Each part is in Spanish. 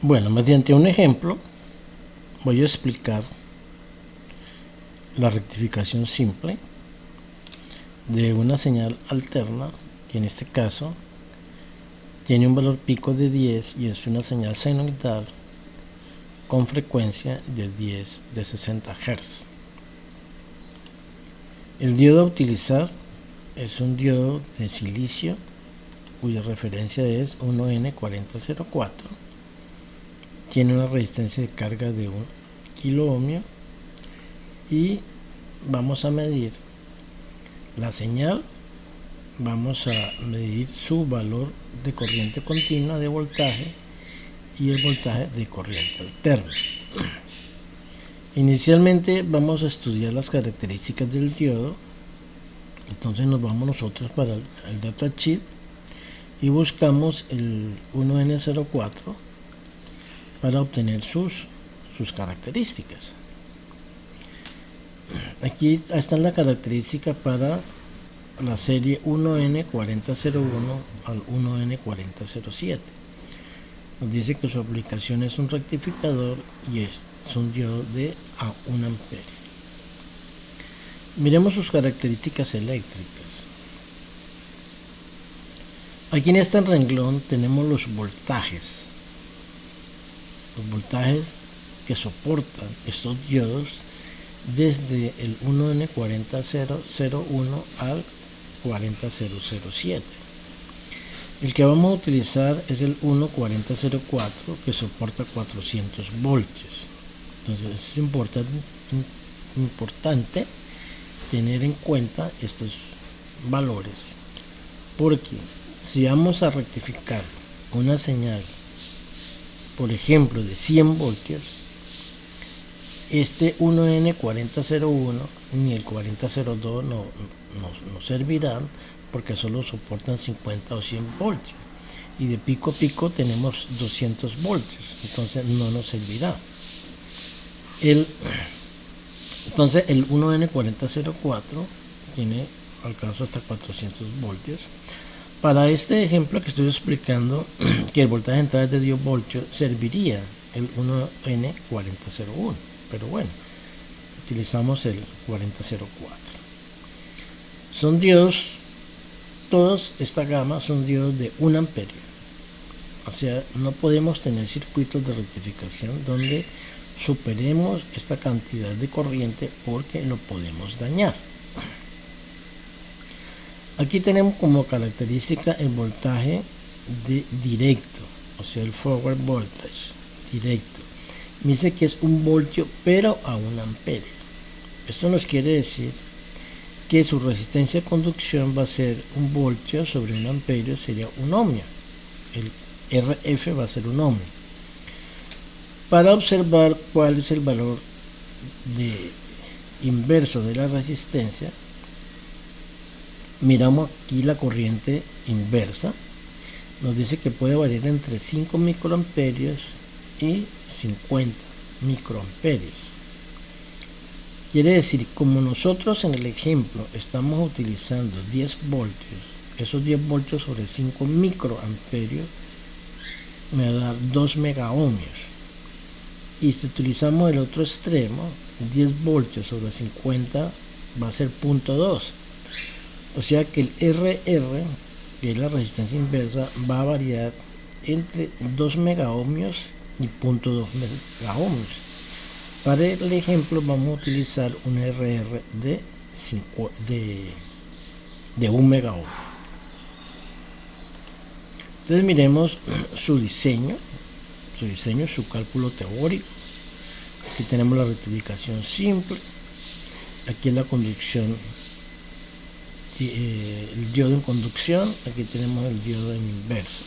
Bueno, mediante un ejemplo voy a explicar la rectificación simple de una señal alterna que en este caso tiene un valor pico de 10 y es una señal senoidal con frecuencia de 60 Hz. El diodo a utilizar es un diodo de silicio cuya referencia es 1N4004. Tiene una resistencia de carga de 1 kilo ohmio y vamos a medir la señal, vamos a medir su valor de corriente continua de voltaje y el voltaje de corriente alterna. Inicialmente vamos a estudiar las características del diodo, entonces nos vamos nosotros para el datasheet y buscamos el 1N04 para obtener sus características. Aquí está la característica para la serie 1N4001 al 1N4007. Nos dice que su aplicación es un rectificador y es un diodo de a 1 amperio. Miremos sus características eléctricas. Aquí en este renglón tenemos los voltajes que soportan estos diodos desde el 1N4001 al 40007. El que vamos a utilizar es el 14004 que soporta 400 voltios. Entonces es importante tener en cuenta estos valores, porque si vamos a rectificar una señal, por ejemplo, de 100 voltios, este 1N4001 ni el 4002 no servirán, porque solo soportan 50 o 100 voltios y de pico a pico tenemos 200 voltios, entonces no nos servirá. Entonces el 1N4004 alcanza hasta 400 voltios. Para este ejemplo que estoy explicando, que el voltaje de entrada es de 10 voltios, serviría el 1N4001, pero bueno, utilizamos el 4004. Son diodos, todos esta gama son diodos de 1 amperio. O sea, no podemos tener circuitos de rectificación donde superemos esta cantidad de corriente porque lo podemos dañar. Aquí tenemos como característica el voltaje directo, o sea, el forward voltage directo. Me dice que es 1 voltio pero a 1 amperio. Esto nos quiere decir que su resistencia de conducción va a ser 1 voltio sobre 1 amperio, sería 1 ohmio. El RF va a ser 1 ohmio. Para observar cuál es el valor inverso de la resistencia, miramos aquí la corriente inversa. Nos dice que puede variar entre 5 microamperios y 50 microamperios. Quiere decir, como nosotros en el ejemplo estamos utilizando 10 voltios, esos 10 voltios sobre 5 microamperios me da 2 megaohmios. Y si utilizamos el otro extremo, 10 voltios sobre 50 va a ser 0.2. O sea que el RR, que es la resistencia inversa, va a variar entre 2 megaohmios y 0.2 megaohmios. Para el ejemplo vamos a utilizar un RR de 1 megaohm. Entonces miremos su diseño, su cálculo teórico. Aquí tenemos la rectificación simple, aquí es la conducción, el diodo en conducción, aquí tenemos el diodo en inversa.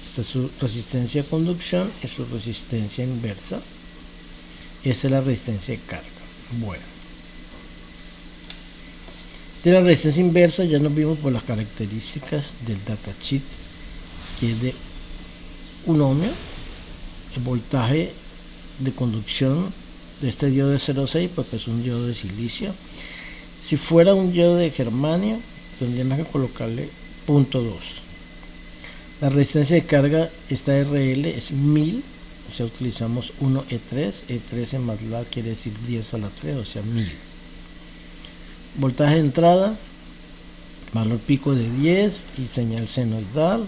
Esta es su resistencia de conducción, es su resistencia inversa, esta es la resistencia de carga. Bueno, de la resistencia inversa ya nos vimos por las características del datasheet, que es de 1 ohmio. El voltaje de conducción de este diodo de 0,6 porque es un diodo de silicio. Si fuera un diodo de germanio tendríamos que colocarle 0.2. La resistencia de carga, esta RL es 1000, o sea, utilizamos 1E3. E3 en MATLAB quiere decir 10 a la 3, o sea, 1000. Voltaje de entrada, valor pico de 10 y señal senoidal,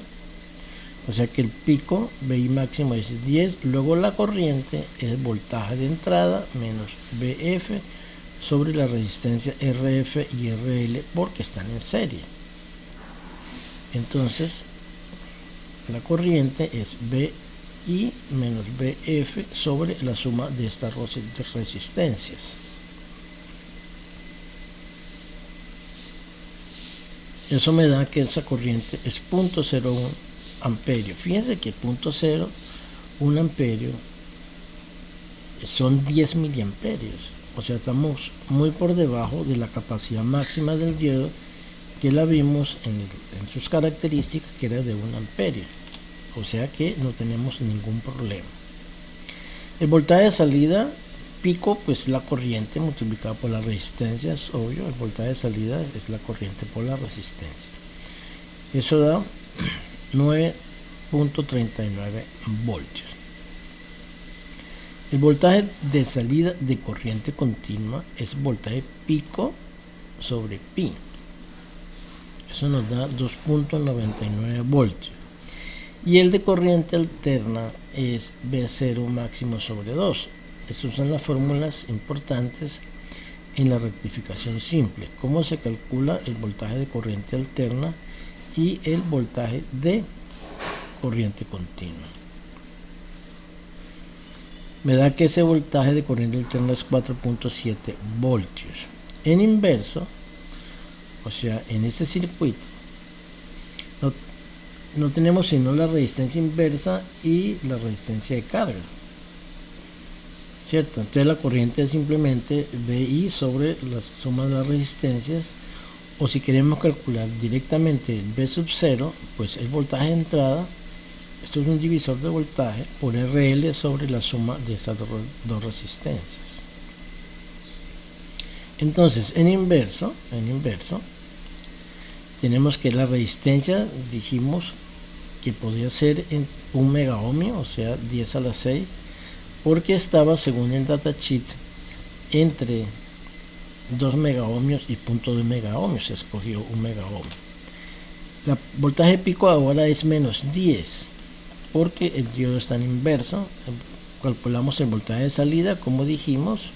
o sea que el pico VI máximo es 10. Luego la corriente es voltaje de entrada menos VF sobre la resistencia RF y RL porque están en serie. Entonces la corriente es VI menos VF sobre la suma de estas resistencias. Eso me da que esa corriente es 0.01 amperio. Fíjense que 0.01 amperio son 10 miliamperios. O sea, estamos muy por debajo de la capacidad máxima del diodo, que la vimos en sus características, que era de 1 amperio. O sea que no tenemos ningún problema. El voltaje de salida pico, pues la corriente multiplicada por la resistencia, es obvio. El voltaje de salida es la corriente por la resistencia. Eso da 9.39 voltios. El voltaje de salida de corriente continua es voltaje pico sobre pi. Eso nos da 2.99 voltios. Y el de corriente alterna es V0 máximo sobre 2. Estas son las fórmulas importantes en la rectificación simple. Cómo se calcula el voltaje de corriente alterna y el voltaje de corriente continua. Me da que ese voltaje de corriente alterna es 4.7 voltios. En inverso, o sea, en este circuito, no tenemos sino la resistencia inversa y la resistencia de carga, ¿cierto? Entonces la corriente es simplemente VI sobre la suma de las resistencias, o si queremos calcular directamente V sub 0, pues el voltaje de entrada, esto es un divisor de voltaje, por RL sobre la suma de estas dos resistencias. Entonces, en inverso, tenemos que la resistencia, dijimos que podía ser en 1 megaohmio, o sea 10 a la 6, porque estaba, según el datasheet, entre 2 megaohmios y 0.2 megaohmios. Se escogió 1 megaohmio. El voltaje pico ahora es menos 10 porque el diodo está en inverso. Calculamos el voltaje de salida, como dijimos,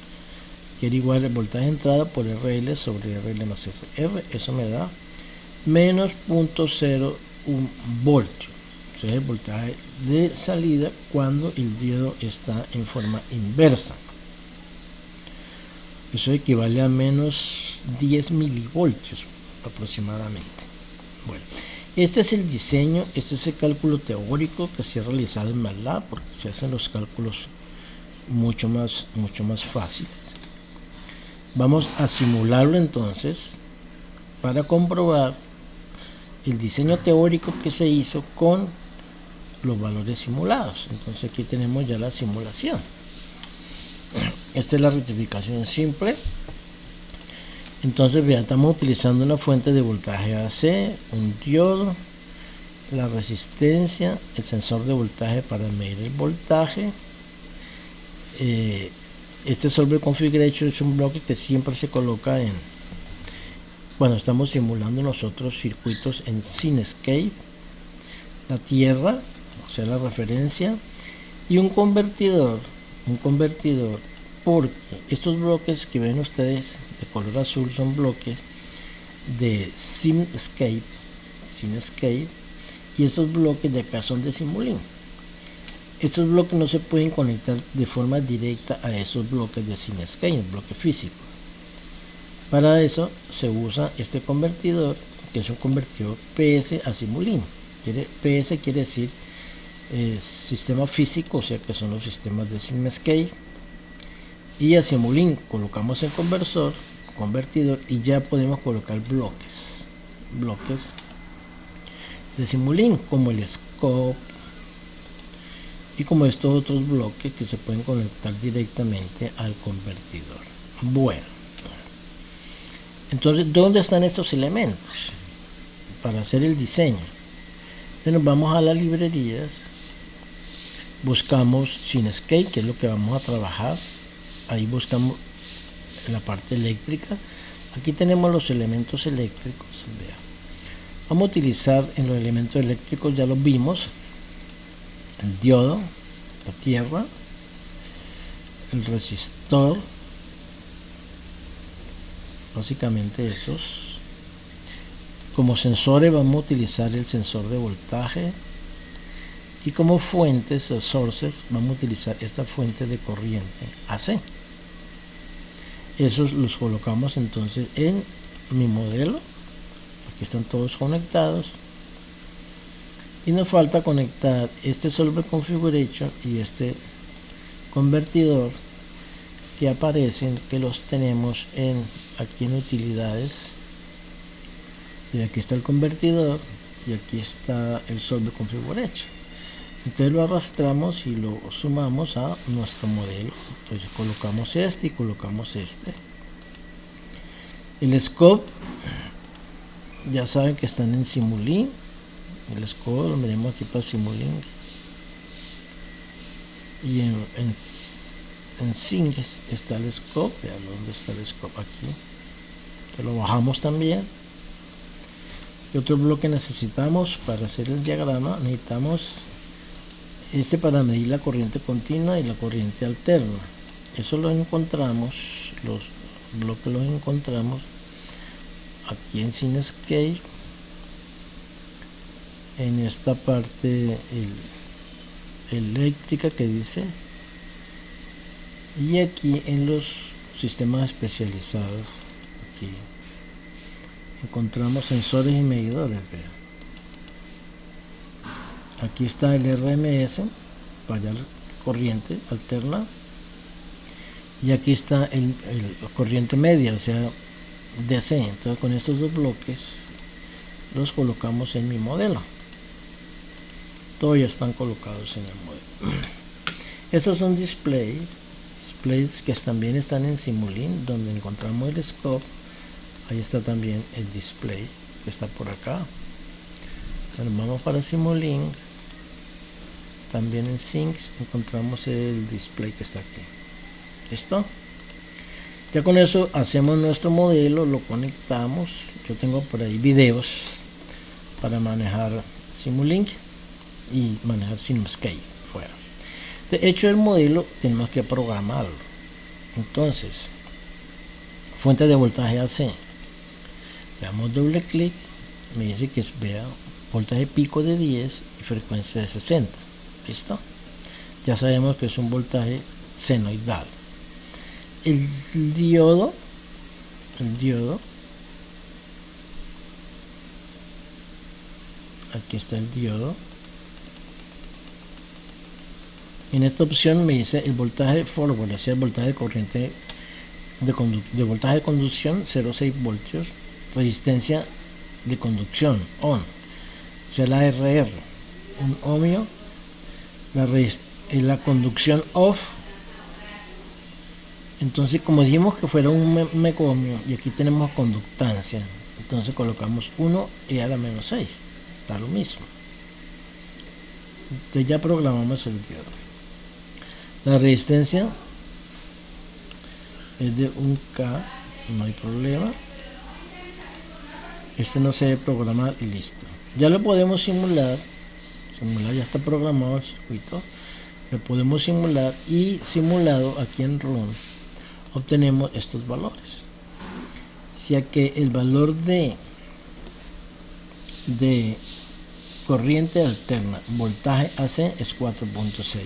que era igual al voltaje de entrada por RL sobre RL más FR. Eso me da menos 0.01 voltios. O sea, el voltaje de salida cuando el diodo está en forma inversa. Eso equivale a menos 10 milivoltios aproximadamente. Bueno, este es el diseño, este es el cálculo teórico que se ha realizado en MATLAB, porque se hacen los cálculos mucho más fáciles. Vamos a simularlo entonces para comprobar el diseño teórico que se hizo con los valores simulados. Entonces aquí tenemos ya la simulación. Esta es la rectificación simple. Entonces vean, estamos utilizando una fuente de voltaje AC, un diodo, la resistencia, el sensor de voltaje para medir el voltaje. Este solver configuration es un bloque que siempre se coloca cuando estamos simulando nosotros circuitos en Cinescape, la tierra, o sea la referencia, y un convertidor, porque estos bloques que ven ustedes de color azul son bloques de Cinescape, y estos bloques de acá son de Simulink. Estos bloques no se pueden conectar de forma directa a esos bloques de Cinescape, el bloque físico. Para eso se usa este convertidor, que es un convertidor PS a Simulink. PS quiere decir sistema físico, o sea que son los sistemas de Cinescape, y a Simulink colocamos el convertidor, y ya podemos colocar bloques de Simulink, como el scope y como estos otros bloques que se pueden conectar directamente al convertidor. Bueno, entonces, ¿dónde están estos elementos para hacer el diseño? Entonces nos vamos a las librerías, buscamos Cinescape, que es lo que vamos a trabajar. Ahí buscamos en la parte eléctrica. Aquí tenemos los elementos eléctricos. Vea. Vamos a utilizar en los elementos eléctricos, ya los vimos, el diodo, la tierra, el resistor, básicamente esos. Como sensores vamos a utilizar el sensor de voltaje, y como fuentes o sources vamos a utilizar esta fuente de corriente AC. Esos los colocamos entonces en mi modelo. Aquí están todos conectados y nos falta conectar este solver configuration y este convertidor que aparecen, que los tenemos aquí en utilidades, y aquí está el convertidor y aquí está el solver configuration. Entonces lo arrastramos y lo sumamos a nuestro modelo. Entonces colocamos este y colocamos este. El scope, ya saben que están en Simulink. El scope lo veremos aquí para Simulink. Y en Sync está el scope. Vean dónde está el scope, aquí. Entonces lo bajamos también. Y otro bloque necesitamos para hacer el diagrama. Necesitamos este para medir la corriente continua y la corriente alterna. Eso lo encontramos, los bloques los encontramos aquí en Cinescape, en esta parte eléctrica que dice, y aquí en los sistemas especializados. Aquí encontramos sensores y medidores. Vean. Aquí está el RMS para la corriente alterna, y aquí está el corriente media, o sea, DC. Entonces con estos dos bloques los colocamos en mi modelo. Todos ya están colocados en el modelo. Estos son displays que también están en Simulink, donde encontramos el scope. Ahí está también el display que está por acá. Entonces vamos para Simulink. También en Syncs encontramos el display que está aquí. ¿Listo? Ya con eso hacemos nuestro modelo, lo conectamos. Yo tengo por ahí videos para manejar Simulink y manejar Cinescape fuera. De hecho, el modelo tenemos que programarlo. Entonces, fuente de voltaje AC. Le damos doble clic, me dice que vea voltaje pico de 10 y frecuencia de 60. ¿Listo? Ya sabemos que es un voltaje senoidal. El diodo, aquí está el diodo. En esta opción me dice el voltaje forward, o sea, el voltaje de corriente de voltaje de conducción 0,6 voltios, resistencia de conducción on, o sea, la RR, un ohmio, la conducción off. Entonces, como dijimos que fuera un mecohmio, y aquí tenemos conductancia, entonces colocamos 1 y a la menos 6, da lo mismo. Entonces ya programamos el diodo. La resistencia es de 1K, no hay problema. Este no se debe programar y listo. Ya lo podemos simular. Ya está programado el circuito. Lo podemos simular, y simulado aquí en Run obtenemos estos valores. Ya que el valor de corriente alterna, voltaje AC es 4.6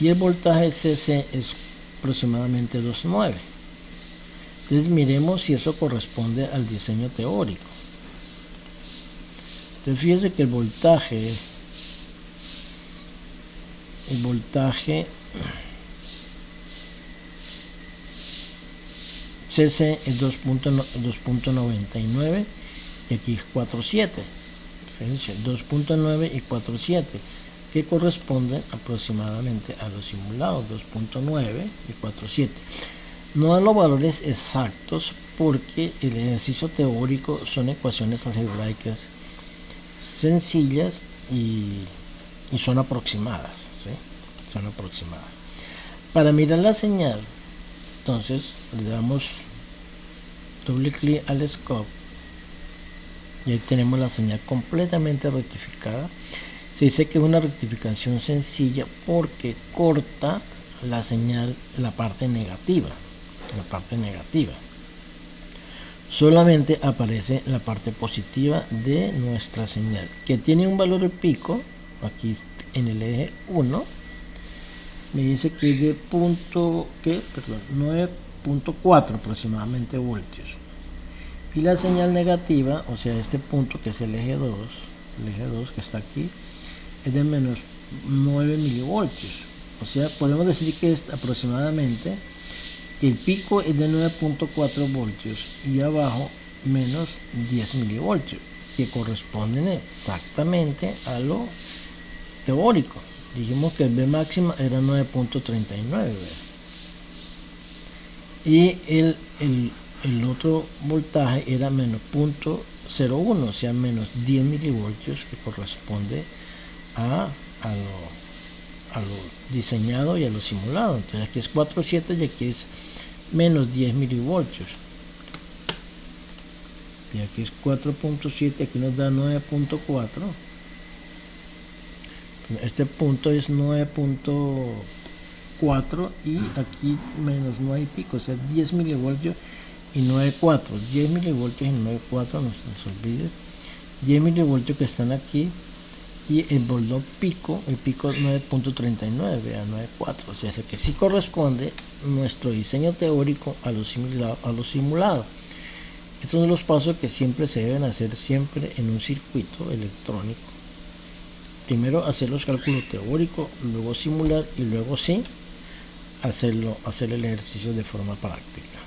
y el voltaje CC es aproximadamente 2.9. Entonces miremos si eso corresponde al diseño teórico. Entonces fíjense que el voltaje CC es 2.99 y aquí es 4.7. 2.9 y 4.7, que corresponden aproximadamente a los simulados 2.9 y 4.7. No dan los valores exactos porque el ejercicio teórico son ecuaciones algebraicas sencillas y son aproximadas, ¿sí? Son aproximadas. Para mirar la señal, entonces le damos doble clic al scope y ahí tenemos la señal completamente rectificada. Se dice que es una rectificación sencilla porque corta la señal, la parte negativa. Solamente aparece la parte positiva de nuestra señal, que tiene un valor de pico aquí en el eje 1. Me dice que es de 9.4 aproximadamente voltios, y la señal negativa, o sea este punto que es el eje 2 que está aquí, es de menos 9 milivoltios. O sea, podemos decir que es aproximadamente, el pico es de 9.4 voltios y abajo menos 10 milivoltios, que corresponden exactamente a lo teórico. Dijimos que el B máxima era 9.39 y el otro voltaje era menos 0.01, o sea menos 10 milivoltios, que corresponde a lo diseñado y a lo simulado. Entonces aquí es 4.7 y aquí es menos 10 milivoltios, y aquí es 4.7, aquí nos da 9.4. Este punto es 9.4 y aquí menos 9 y pico, o sea 10 milivoltios y 9.4, 10 milivoltios y 9.4, no se nos olvide, 10 milivoltios que están aquí, y el voltio pico, el pico 9.39 a 9.4, o sea que sí corresponde nuestro diseño teórico a lo simulado. Estos son los pasos que siempre se deben hacer siempre en un circuito electrónico. Primero hacer los cálculos teóricos, luego simular y luego sí hacer el ejercicio de forma práctica.